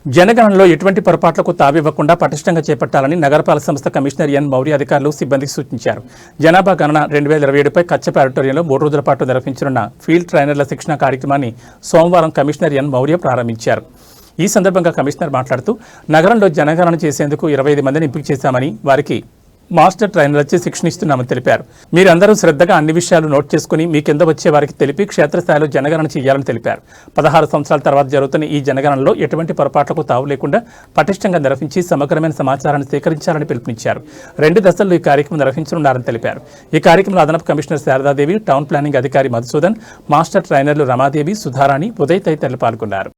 జనగణనలో ఎటువంటి పొరపాట్లకు తావివ్వకుండా పటిష్టంగా చేపట్టాలని నగరపాలక సంస్థ కమిషనర్ ఎన్ మౌర్య అధికారులు సిబ్బందికి సూచించారు. జనాభా గణన 2027పై కచ్చప ఆడిటోరియంలో 3 రోజుల పాటు నిర్వహించనున్న ఫీల్డ్ ట్రైనర్ల శిక్షణ కార్యక్రమాన్ని సోమవారం కమిషనర్ ఎన్ మౌర్య ప్రారంభించారు. ఈ సందర్భంగా కమిషనర్ మాట్లాడుతూ నగరంలో జనగణన చేసేందుకు 25 మందిని ఎంపిక చేశామని, వారికి మాస్టర్ ట్రైనర్లచే శిక్షణ ఇస్తున్నామని తెలిపారు. మీరందరూ శ్రద్ధగా అన్ని విషయాలు నోట్ చేసుకుని మీ కింద వచ్చే వారికి తెలిపి క్షేత్రస్థాయిలో జనగణన చేయాలని తెలిపారు. 16 సంవత్సరాల తర్వాత జరుగుతున్న ఈ జనగణనలో ఎటువంటి పొరపాట్లకు తావు లేకుండా పటిష్టంగా నిర్వహించి సమగ్రమైన సమాచారాన్ని సేకరించాలని పిలుపునిచ్చారు. 2 దశల్లో ఈ కార్యక్రమం నిర్వహించనున్నారని తెలిపారు. ఈ కార్యక్రమంలో అదనపు కమిషనర్ శారదాదేవి, టౌన్ ప్లానింగ్ అధికారి మధుసూదన్, మాస్టర్ ట్రైనర్లు రమాదేవి, సుధారాణి, ఉదయ్ తదితరులు పాల్గొన్నారు.